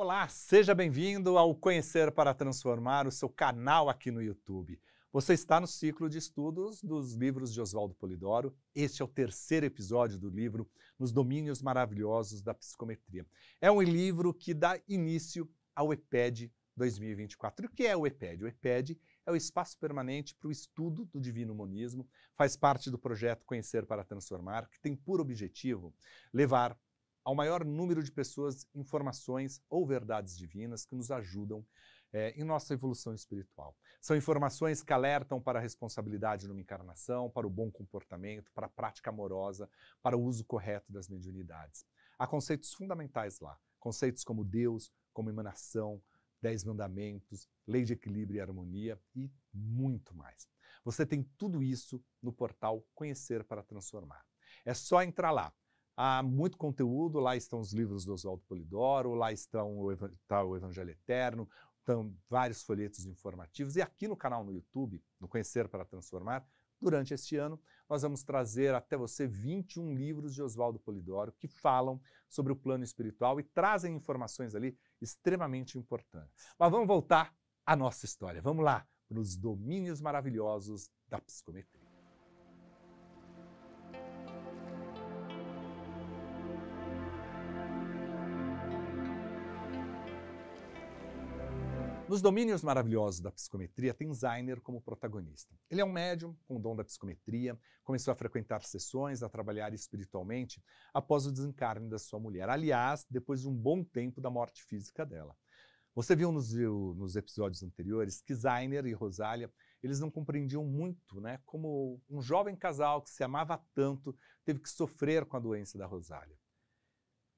Olá, seja bem-vindo ao Conhecer para Transformar, o seu canal aqui no YouTube. Você está no ciclo de estudos dos livros de Oswaldo Polidoro. Este é o terceiro episódio do livro Nos Domínios Maravilhosos da Psicometria. É um livro que dá início ao EPED 2024. E o que é o EPED? O EPED é o espaço permanente para o estudo do divino monismo, faz parte do projeto Conhecer para Transformar, que tem por objetivo levar ao maior número de pessoas informações ou verdades divinas que nos ajudam em nossa evolução espiritual. São informações que alertam para a responsabilidade numa encarnação, para o bom comportamento, para a prática amorosa, para o uso correto das mediunidades. Há conceitos fundamentais lá, conceitos como Deus, como emanação, 10 mandamentos, lei de equilíbrio e harmonia e muito mais. Você tem tudo isso no portal Conhecer para Transformar. É só entrar lá. Há muito conteúdo, lá estão os livros do Oswaldo Polidoro, lá está o Evangelho Eterno, estão vários folhetos informativos. E aqui no canal no YouTube, no Conhecer para Transformar, durante este ano, nós vamos trazer até você 21 livros de Oswaldo Polidoro que falam sobre o plano espiritual e trazem informações ali extremamente importantes. Mas vamos voltar à nossa história. Vamos lá para os domínios maravilhosos da psicometria. Nos domínios maravilhosos da psicometria, tem Zainer como protagonista. Ele é um médium com o dom da psicometria, começou a frequentar sessões, a trabalhar espiritualmente após o desencarne da sua mulher. Aliás, depois de um bom tempo da morte física dela. Você viu nos episódios anteriores que Zainer e Rosália, eles não compreendiam muito, né, como um jovem casal que se amava tanto teve que sofrer com a doença da Rosália.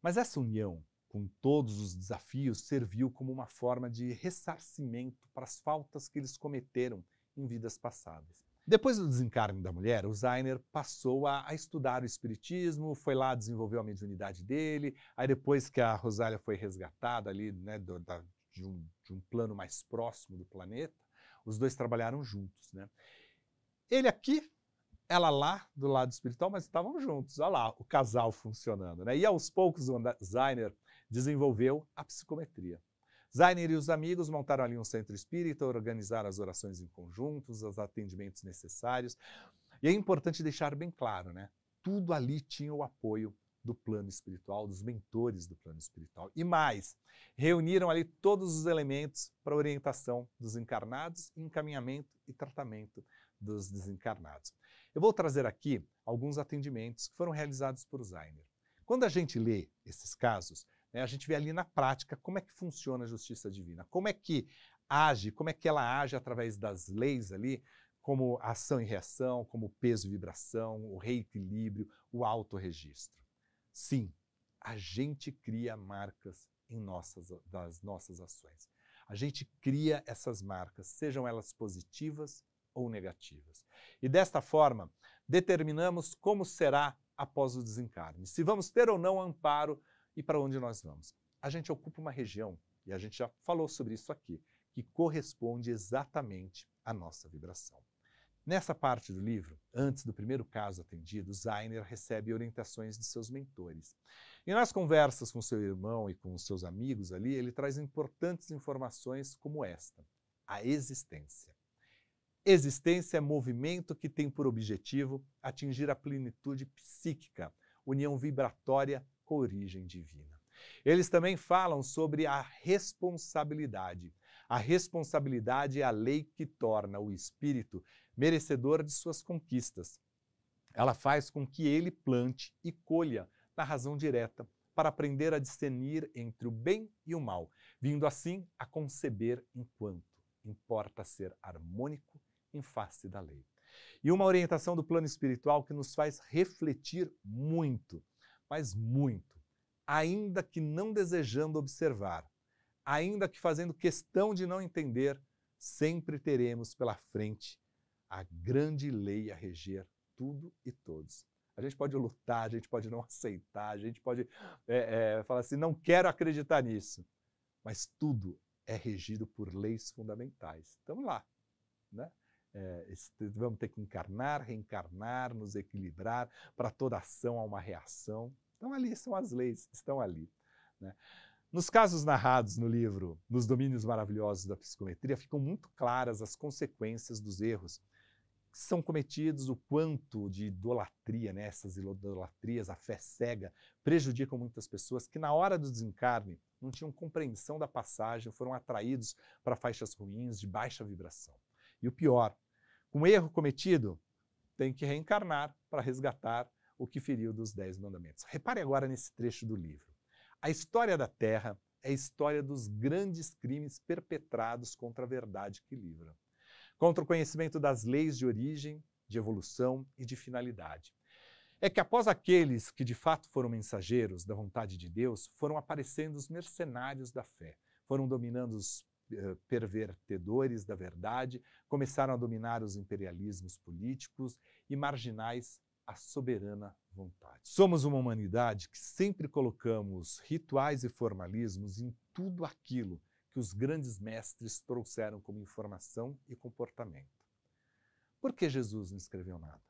Mas essa união, com todos os desafios, serviu como uma forma de ressarcimento para as faltas que eles cometeram em vidas passadas. Depois do desencarne da mulher, o Zainer passou a estudar o espiritismo, foi lá, desenvolveu a mediunidade dele, aí depois que a Rosália foi resgatada ali, né, de um plano mais próximo do planeta, os dois trabalharam juntos, né? Ele aqui, ela lá, do lado espiritual, mas estavam juntos, olha lá, o casal funcionando, né? E aos poucos o Zainer desenvolveu a psicometria. Zainer e os amigos montaram ali um centro espírita, organizaram as orações em conjuntos, os atendimentos necessários. E é importante deixar bem claro, né? Tudo ali tinha o apoio do plano espiritual, dos mentores do plano espiritual. E mais, reuniram ali todos os elementos para orientação dos encarnados, encaminhamento e tratamento dos desencarnados. Eu vou trazer aqui alguns atendimentos que foram realizados por Zainer. Quando a gente lê esses casos, né, a gente vê ali na prática como é que funciona a justiça divina, como é que age, como é que ela age através das leis ali, como ação e reação, como peso e vibração, o reequilíbrio, o autorregistro. Sim, a gente cria marcas das nossas ações. A gente cria essas marcas, sejam elas positivas ou negativas. E desta forma, determinamos como será após o desencarne, se vamos ter ou não amparo e para onde nós vamos. A gente ocupa uma região, e a gente já falou sobre isso aqui, que corresponde exatamente à nossa vibração. Nessa parte do livro, antes do primeiro caso atendido, Zainer recebe orientações de seus mentores. E nas conversas com seu irmão e com seus amigos ali, ele traz importantes informações como esta: a existência. Existência é movimento que tem por objetivo atingir a plenitude psíquica, união vibratória com origem divina. Eles também falam sobre a responsabilidade. A responsabilidade é a lei que torna o espírito merecedor de suas conquistas. Ela faz com que ele plante e colha na razão direta, para aprender a discernir entre o bem e o mal, vindo assim a conceber enquanto importa ser harmônico em face da lei. E uma orientação do plano espiritual que nos faz refletir muito, mas muito, ainda que não desejando observar, ainda que fazendo questão de não entender, sempre teremos pela frente a grande lei a reger tudo e todos. A gente pode lutar, a gente pode não aceitar, a gente pode falar assim, não quero acreditar nisso, mas tudo é regido por leis fundamentais. Estamos lá, né? Vamos ter que encarnar, reencarnar, nos equilibrar, para toda ação há uma reação. Então ali são as leis, estão ali, né? Nos casos narrados no livro Nos Domínios Maravilhosos da Psicometria, ficam muito claras as consequências dos erros que são cometidos, o quanto de idolatria, né, essas idolatrias, a fé cega, prejudicam muitas pessoas que na hora do desencarne não tinham compreensão da passagem, foram atraídos para faixas ruins, de baixa vibração. E o pior, com o erro cometido, tem que reencarnar para resgatar o que feriu dos 10 mandamentos. Repare agora nesse trecho do livro. A história da Terra é a história dos grandes crimes perpetrados contra a verdade que livra, contra o conhecimento das leis de origem, de evolução e de finalidade. É que após aqueles que de fato foram mensageiros da vontade de Deus, foram aparecendo os mercenários da fé, foram dominando os pervertedores da verdade, começaram a dominar os imperialismos políticos e marginais a soberana vontade. Somos uma humanidade que sempre colocamos rituais e formalismos em tudo aquilo que os grandes mestres trouxeram como informação e comportamento. Por que Jesus não escreveu nada?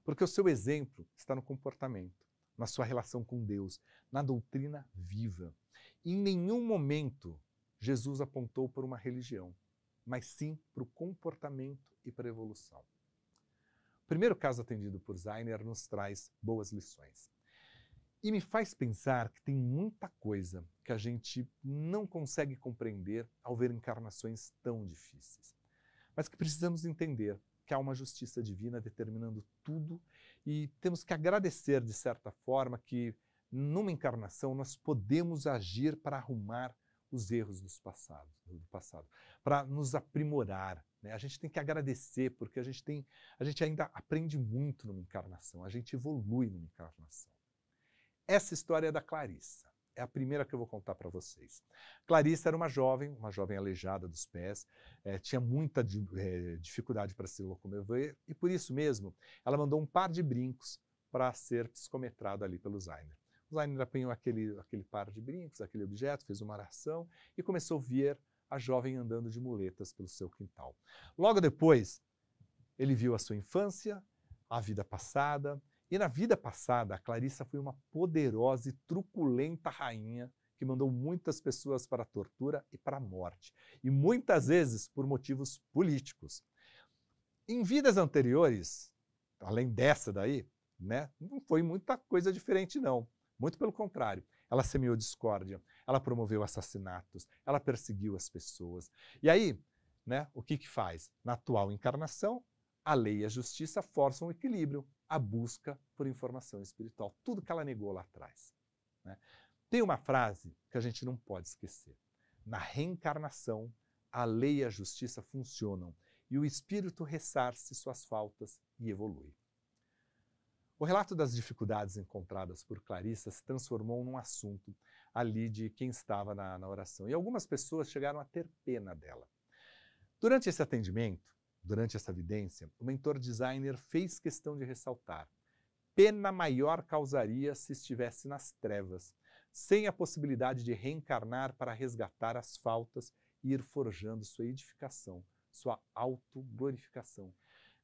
Porque o seu exemplo está no comportamento, na sua relação com Deus, na doutrina viva. Em nenhum momento Jesus apontou por uma religião, mas sim para o comportamento e para a evolução. O primeiro caso atendido por Zainer nos traz boas lições. E me faz pensar que tem muita coisa que a gente não consegue compreender ao ver encarnações tão difíceis. Mas que precisamos entender que há uma justiça divina determinando tudo e temos que agradecer, de certa forma, que numa encarnação nós podemos agir para arrumar os erros do passado, para nos aprimorar, né? A gente tem que agradecer, porque a gente ainda aprende muito numa encarnação, a gente evolui numa encarnação. Essa história é da Clarissa, é a primeira que eu vou contar para vocês. Clarissa era uma jovem aleijada dos pés, tinha muita dificuldade para se locomover e por isso mesmo ela mandou um par de brincos para ser psicometrado ali pelo Zainer. O Zainer apanhou aquele par de brincos, aquele objeto, fez uma oração e começou a ver a jovem andando de muletas pelo seu quintal. Logo depois, ele viu a sua infância, a vida passada, e na vida passada, a Clarissa foi uma poderosa e truculenta rainha que mandou muitas pessoas para a tortura e para a morte, e muitas vezes por motivos políticos. Em vidas anteriores, além dessa daí, né, não foi muita coisa diferente não. Muito pelo contrário, ela semeou discórdia, ela promoveu assassinatos, ela perseguiu as pessoas. E aí, né, o que faz? Na atual encarnação, a lei e a justiça forçam o equilíbrio, a busca por informação espiritual, tudo que ela negou lá atrás, né? Tem uma frase que a gente não pode esquecer. Na reencarnação, a lei e a justiça funcionam e o espírito ressarce suas faltas e evolui. O relato das dificuldades encontradas por Clarissa se transformou num assunto ali de quem estava na oração. E algumas pessoas chegaram a ter pena dela. Durante esse atendimento, durante essa vidência, o mentor designer fez questão de ressaltar: pena maior causaria se estivesse nas trevas, sem a possibilidade de reencarnar para resgatar as faltas e ir forjando sua edificação, sua autoglorificação.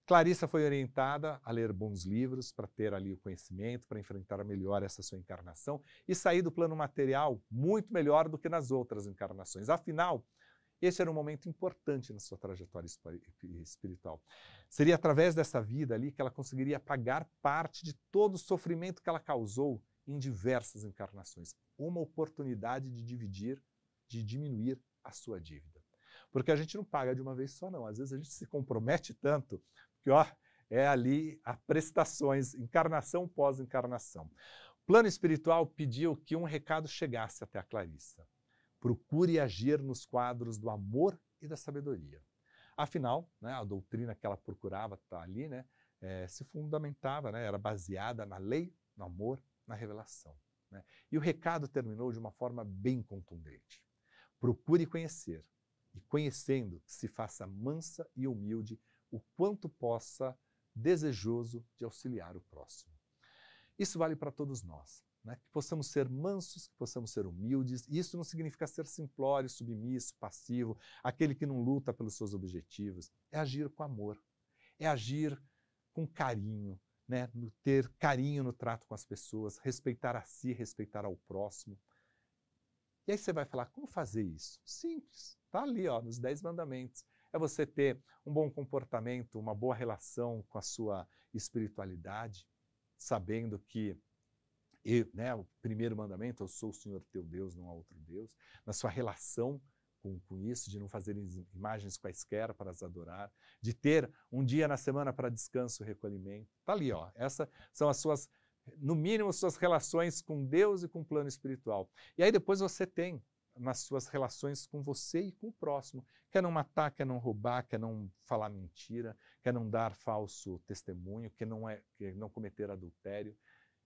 Clarissa foi orientada a ler bons livros para ter ali o conhecimento, para enfrentar melhor essa sua encarnação e sair do plano material muito melhor do que nas outras encarnações. Afinal, esse era um momento importante na sua trajetória espiritual. Seria através dessa vida ali que ela conseguiria pagar parte de todo o sofrimento que ela causou em diversas encarnações. Uma oportunidade de dividir, de diminuir a sua dívida. Porque a gente não paga de uma vez só, não. Às vezes a gente se compromete tanto que, ó, é ali a prestações, encarnação pós-encarnação. O plano espiritual pediu que um recado chegasse até a Clarissa. Procure agir nos quadros do amor e da sabedoria. Afinal, né, a doutrina que ela procurava estar ali, né, se fundamentava, né, era baseada na lei, no amor, na revelação, né? E o recado terminou de uma forma bem contundente. Procure conhecer, e conhecendo, se faça mansa e humilde, o quanto possa, desejoso de auxiliar o próximo. Isso vale para todos nós. Né? Que possamos ser mansos, que possamos ser humildes, e isso não significa ser simplório, submisso, passivo, aquele que não luta pelos seus objetivos. É agir com amor, é agir com carinho, né? Ter carinho no trato com as pessoas, respeitar a si, respeitar ao próximo. E aí você vai falar, como fazer isso? Simples, está ali ó, nos 10 mandamentos. É você ter um bom comportamento, uma boa relação com a sua espiritualidade, sabendo que o primeiro mandamento, eu sou o Senhor teu Deus, não há outro Deus, na sua relação com isso, de não fazer imagens quaisquer para as adorar, de ter um dia na semana para descanso e recolhimento. Está ali, ó. Essas são as suas, no mínimo, suas relações com Deus e com o plano espiritual. E aí depois você tem nas suas relações com você e com o próximo. Quer não matar, quer não roubar, quer não falar mentira, quer não dar falso testemunho, quer não cometer adultério.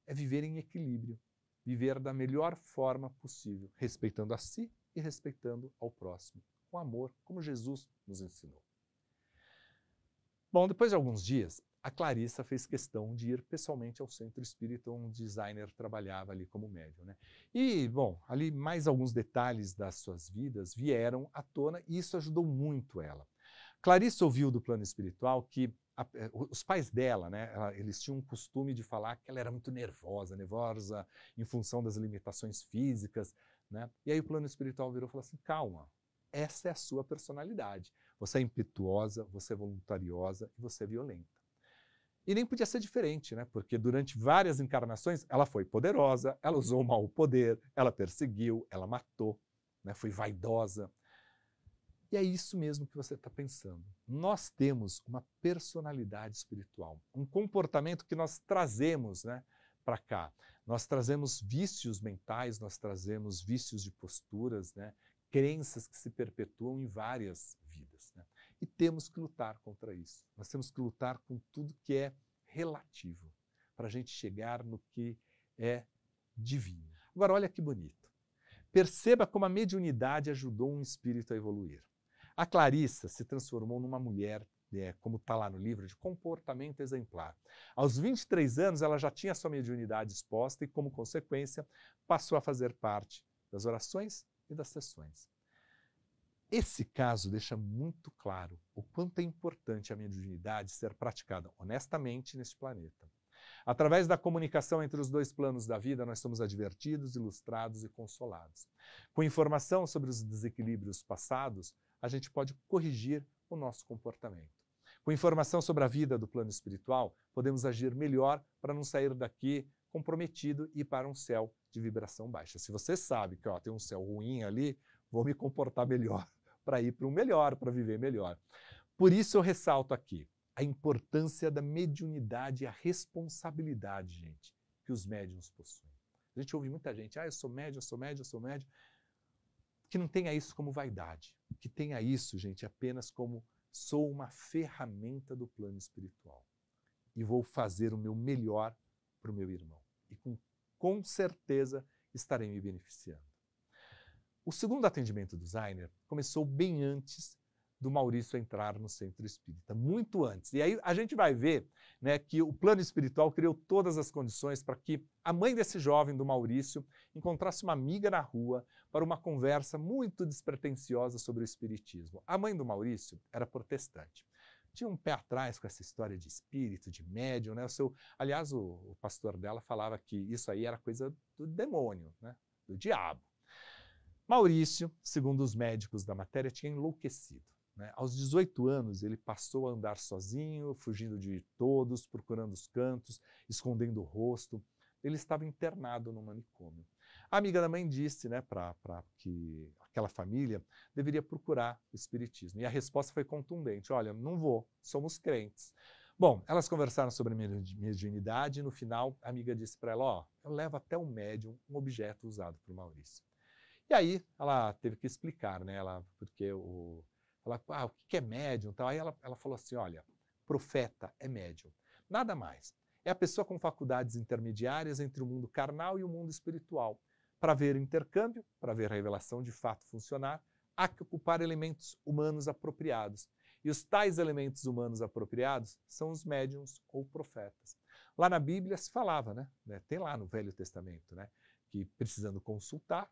É viver em equilíbrio, viver da melhor forma possível, respeitando a si e respeitando ao próximo, com amor, como Jesus nos ensinou. Bom, depois de alguns dias, a Clarissa fez questão de ir pessoalmente ao centro espírita onde um designer trabalhava ali como médium, né? E, bom, ali mais alguns detalhes das suas vidas vieram à tona e isso ajudou muito ela. Clarissa ouviu do plano espiritual que os pais dela, né, eles tinham um costume de falar que ela era muito nervosa em função das limitações físicas, né? E aí o plano espiritual virou e falou assim, calma, essa é a sua personalidade. Você é impetuosa, você é voluntariosa e você é violenta. E nem podia ser diferente, né? Porque durante várias encarnações ela foi poderosa, ela usou mal o poder, ela perseguiu, ela matou, né? Foi vaidosa. E é isso mesmo que você está pensando. Nós temos uma personalidade espiritual, um comportamento que nós trazemos, né, para cá. Nós trazemos vícios mentais, nós trazemos vícios de posturas, né, crenças que se perpetuam em várias vidas. Né? E temos que lutar contra isso. Nós temos que lutar com tudo que é relativo, para a gente chegar no que é divino. Agora, olha que bonito. Perceba como a mediunidade ajudou um espírito a evoluir. A Clarissa se transformou numa mulher, como está lá no livro, de comportamento exemplar. Aos 23 anos, ela já tinha sua mediunidade exposta e, como consequência, passou a fazer parte das orações e das sessões. Esse caso deixa muito claro o quanto é importante a mediunidade ser praticada honestamente neste planeta. Através da comunicação entre os dois planos da vida, nós somos advertidos, ilustrados e consolados. Com informação sobre os desequilíbrios passados, a gente pode corrigir o nosso comportamento. Com informação sobre a vida do plano espiritual, podemos agir melhor para não sair daqui comprometido e ir para um céu de vibração baixa. Se você sabe que tem um céu ruim ali, vou me comportar melhor para ir para um melhor, para viver melhor. Por isso eu ressalto aqui a importância da mediunidade e a responsabilidade, gente, que os médiuns possuem. A gente ouve muita gente, eu sou médium, eu sou médium, eu sou médium. Que não tenha isso como vaidade, que tenha isso, gente, apenas como sou uma ferramenta do plano espiritual e vou fazer o meu melhor para o meu irmão. E com certeza estarei me beneficiando. O segundo atendimento do Zainer começou bem antes do Maurício entrar no centro espírita, muito antes. E aí a gente vai ver, né, que o plano espiritual criou todas as condições para que a mãe desse jovem, do Maurício, encontrasse uma amiga na rua para uma conversa muito despretensiosa sobre o espiritismo. A mãe do Maurício era protestante. Tinha um pé atrás com essa história de espírito, de médium, né? Aliás, o pastor dela falava que isso aí era coisa do demônio, né? Do diabo. Maurício, segundo os médicos da matéria, tinha enlouquecido. Né? Aos 18 anos, ele passou a andar sozinho, fugindo de todos, procurando os cantos, escondendo o rosto. Ele estava internado no manicômio. A amiga da mãe disse, né, para que aquela família deveria procurar o espiritismo. E a resposta foi contundente: olha, não vou, somos crentes. Bom, elas conversaram sobre mediunidade e no final a amiga disse para ela: eu levo até o médium um objeto usado por Maurício. E aí ela teve que explicar, né, porque o que é médium? Aí ela falou assim, olha, profeta é médium, nada mais. É a pessoa com faculdades intermediárias entre o mundo carnal e o mundo espiritual. Para ver o intercâmbio, para ver a revelação de fato funcionar, há que ocupar elementos humanos apropriados. E os tais elementos humanos apropriados são os médiums ou profetas. Lá na Bíblia se falava, né? Tem lá no Velho Testamento, né? Que precisando consultar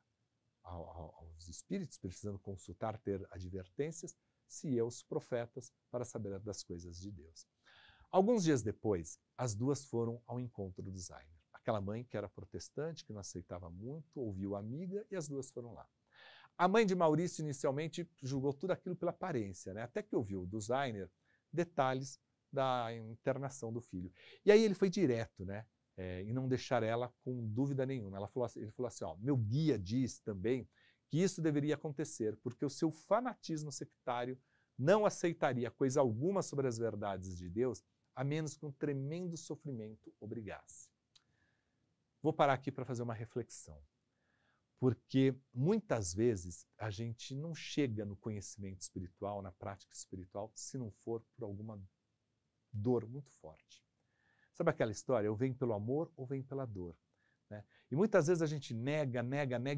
aos espíritos, precisando consultar, ter advertências, se ia aos profetas para saber das coisas de Deus. Alguns dias depois, as duas foram ao encontro do Zainer. Aquela mãe que era protestante, que não aceitava muito, ouviu a amiga e as duas foram lá. A mãe de Maurício inicialmente julgou tudo aquilo pela aparência, né? Até que ouviu do Zainer detalhes da internação do filho. E aí ele foi direto, né? E não deixar ela com dúvida nenhuma. Ele falou assim, ó, meu guia diz também que isso deveria acontecer, porque o seu fanatismo sectário não aceitaria coisa alguma sobre as verdades de Deus, a menos que um tremendo sofrimento obrigasse. Vou parar aqui para fazer uma reflexão, porque muitas vezes a gente não chega no conhecimento espiritual, na prática espiritual, se não for por alguma dor muito forte. Sabe aquela história, eu venho pelo amor ou venho pela dor? Né? E muitas vezes a gente nega,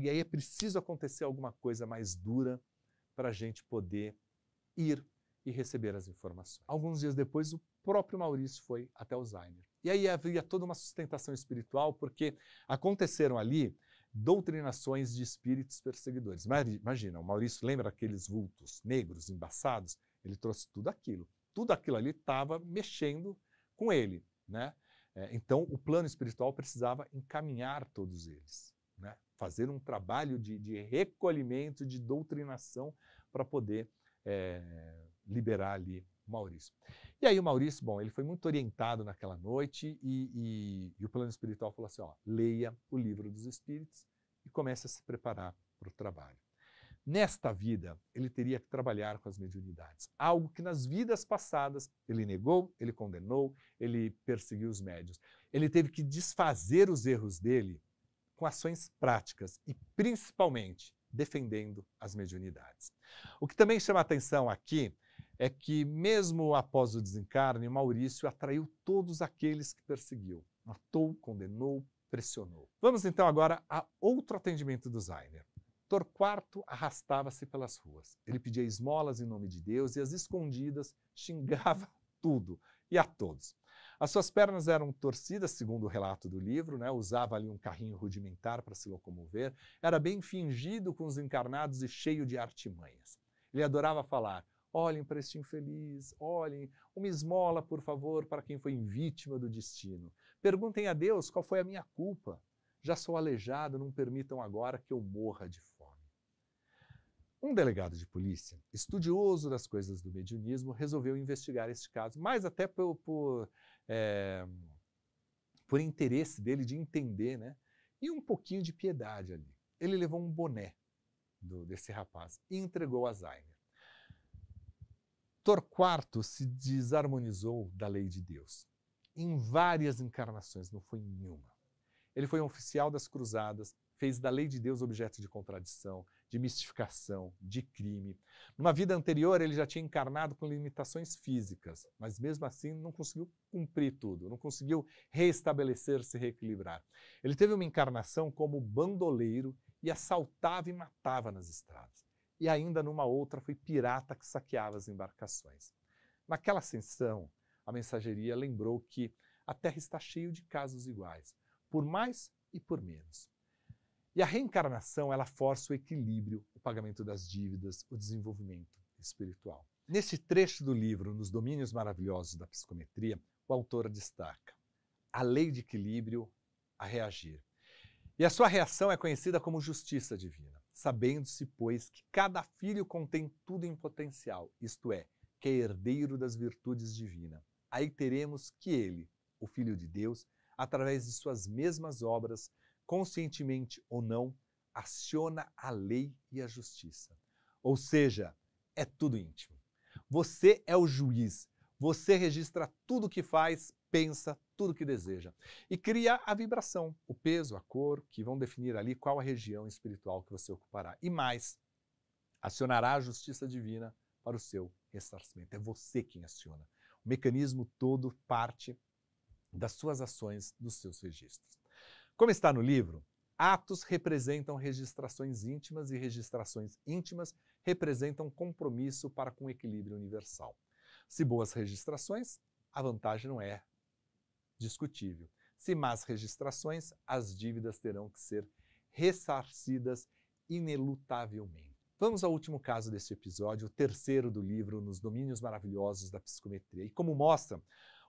e aí é preciso acontecer alguma coisa mais dura para a gente poder ir e receber as informações. Alguns dias depois, o próprio Maurício foi até o Zainer. E aí havia toda uma sustentação espiritual, porque aconteceram ali doutrinações de espíritos perseguidores. Imagina, o Maurício lembra aqueles vultos negros, embaçados? Ele trouxe tudo aquilo. Tudo aquilo ali estava mexendo com ele, né? Então, o plano espiritual precisava encaminhar todos eles, né? Fazer um trabalho de recolhimento, de doutrinação para poder liberar ali o Maurício. E aí o Maurício, bom, ele foi muito orientado naquela noite e o plano espiritual falou assim, ó, leia o livro dos Espíritos e comece a se preparar para o trabalho. Nesta vida, ele teria que trabalhar com as mediunidades, algo que nas vidas passadas ele negou, ele condenou, ele perseguiu os médiuns. Ele teve que desfazer os erros dele com ações práticas e principalmente defendendo as mediunidades. O que também chama a atenção aqui é que mesmo após o desencarne, Maurício atraiu todos aqueles que perseguiu, matou, condenou, pressionou. Vamos então agora a outro atendimento do Zainer. Torquato arrastava-se pelas ruas. Ele pedia esmolas em nome de Deus e às escondidas xingava tudo e a todos. As suas pernas eram torcidas, segundo o relato do livro, né? Usava ali um carrinho rudimentar para se locomover, era bem fingido com os encarnados e cheio de artimanhas. Ele adorava falar, olhem para este infeliz, olhem, uma esmola, por favor, para quem foi vítima do destino. Perguntem a Deus qual foi a minha culpa. Já sou aleijado, não permitam agora que eu morra de fome. Um delegado de polícia, estudioso das coisas do mediunismo, resolveu investigar este caso, mas até por interesse dele de entender, né? E um pouquinho de piedade ali. Ele levou um boné desse rapaz e entregou a Zainer. Torquato se desarmonizou da lei de Deus. Em várias encarnações, não foi em nenhuma. Ele foi um oficial das cruzadas, fez da lei de Deus objeto de contradição, de mistificação, de crime. Numa vida anterior, ele já tinha encarnado com limitações físicas, mas mesmo assim não conseguiu cumprir tudo, não conseguiu reestabelecer-se e reequilibrar. Ele teve uma encarnação como bandoleiro e assaltava e matava nas estradas. E ainda numa outra foi pirata que saqueava as embarcações. Naquela ascensão, a mensageria lembrou que a Terra está cheia de casos iguais, por mais e por menos. E a reencarnação, ela força o equilíbrio, o pagamento das dívidas, o desenvolvimento espiritual. Neste trecho do livro, Nos Domínios Maravilhosos da Psicometria, o autor destaca a lei de equilíbrio a reagir. E a sua reação é conhecida como justiça divina, sabendo-se, pois, que cada filho contém tudo em potencial, isto é, que é herdeiro das virtudes divinas. Aí teremos que ele, o Filho de Deus, através de suas mesmas obras, conscientemente ou não, aciona a lei e a justiça. Ou seja, é tudo íntimo. Você é o juiz, você registra tudo o que faz, pensa, tudo o que deseja. E cria a vibração, o peso, a cor, que vão definir ali qual a região espiritual que você ocupará. E mais, acionará a justiça divina para o seu ressarcimento. É você quem aciona. O mecanismo todo parte das suas ações, dos seus registros. Como está no livro, atos representam registrações íntimas e registrações íntimas representam compromisso para com o equilíbrio universal. Se boas registrações, a vantagem não é discutível. Se más registrações, as dívidas terão que ser ressarcidas inelutavelmente. Vamos ao último caso deste episódio, o terceiro do livro, Nos Domínios Maravilhosos da Psicometria. E como mostra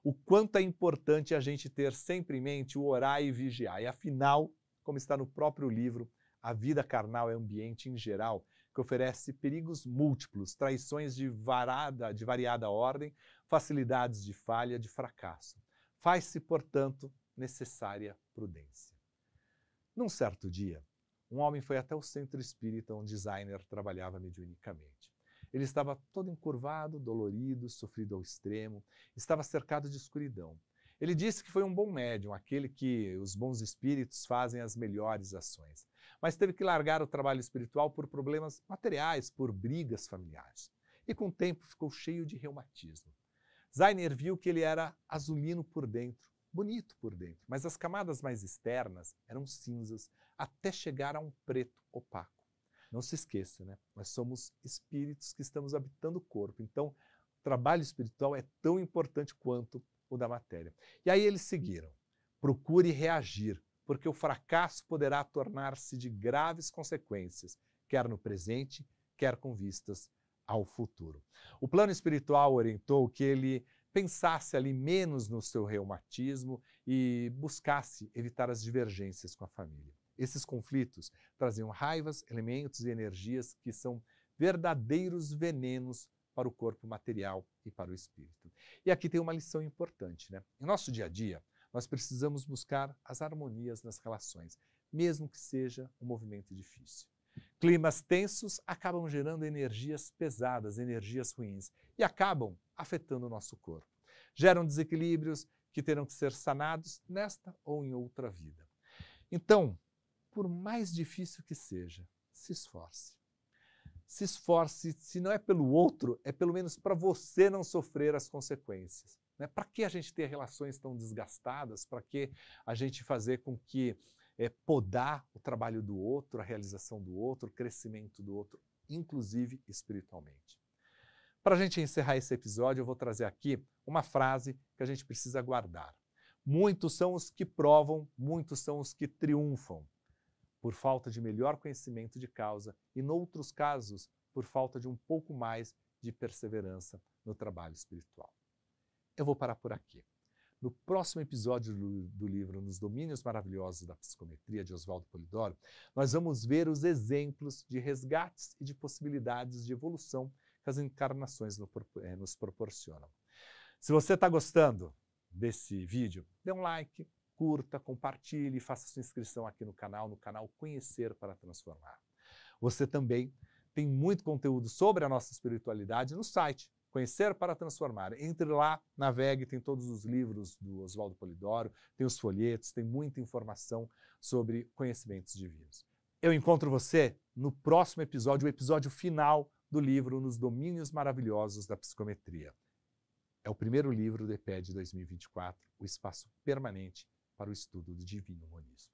o quanto é importante a gente ter sempre em mente o orar e vigiar. E afinal, como está no próprio livro, a vida carnal é ambiente, em geral, que oferece perigos múltiplos, traições de variada ordem, facilidades de falha, de fracasso. Faz-se, portanto, necessária prudência. Num certo dia, um homem foi até o centro espírita onde um designer trabalhava mediunicamente. Ele estava todo encurvado, dolorido, sofrido ao extremo, estava cercado de escuridão. Ele disse que foi um bom médium, aquele que os bons espíritos fazem as melhores ações, mas teve que largar o trabalho espiritual por problemas materiais, por brigas familiares. E com o tempo ficou cheio de reumatismo. Zainer viu que ele era azulino por dentro, bonito por dentro, mas as camadas mais externas eram cinzas, até chegar a um preto opaco. Não se esqueça, né? Nós somos espíritos que estamos habitando o corpo, então o trabalho espiritual é tão importante quanto o da matéria. E aí eles seguiram. Procure reagir, porque o fracasso poderá tornar-se de graves consequências, quer no presente, quer com vistas ao futuro. O plano espiritual orientou que ele pensasse ali menos no seu reumatismo e buscasse evitar as divergências com a família. Esses conflitos traziam raivas, elementos e energias que são verdadeiros venenos para o corpo material e para o espírito. E aqui tem uma lição importante, né? Em nosso dia a dia, nós precisamos buscar as harmonias nas relações, mesmo que seja um movimento difícil. Climas tensos acabam gerando energias pesadas, energias ruins, e acabam afetando o nosso corpo. Geram desequilíbrios que terão que ser sanados nesta ou em outra vida. Então, por mais difícil que seja, se esforce. Se esforce, se não é pelo outro, é pelo menos para você não sofrer as consequências. Né? Para que a gente ter relações tão desgastadas? Para que a gente fazer com que podar o trabalho do outro, a realização do outro, o crescimento do outro, inclusive espiritualmente? Para a gente encerrar esse episódio, eu vou trazer aqui uma frase que a gente precisa guardar. Muitos são os que provam, muitos são os que triunfam, por falta de melhor conhecimento de causa e, noutros casos, por falta de um pouco mais de perseverança no trabalho espiritual. Eu vou parar por aqui. No próximo episódio do livro Nos Domínios Maravilhosos da Psicometria, de Oswaldo Polidoro, nós vamos ver os exemplos de resgates e de possibilidades de evolução que as encarnações nos proporcionam. Se você está gostando desse vídeo, dê um like, curta, compartilhe, faça sua inscrição aqui no canal Conhecer para Transformar. Você também tem muito conteúdo sobre a nossa espiritualidade no site Conhecer para Transformar. Entre lá, navegue, tem todos os livros do Oswaldo Polidoro, tem os folhetos, tem muita informação sobre conhecimentos divinos. Eu encontro você no próximo episódio, o episódio final do livro Nos Domínios Maravilhosos da Psicometria. É o primeiro livro do EPED 2024, o espaço permanente para o estudo do Divino Monismo.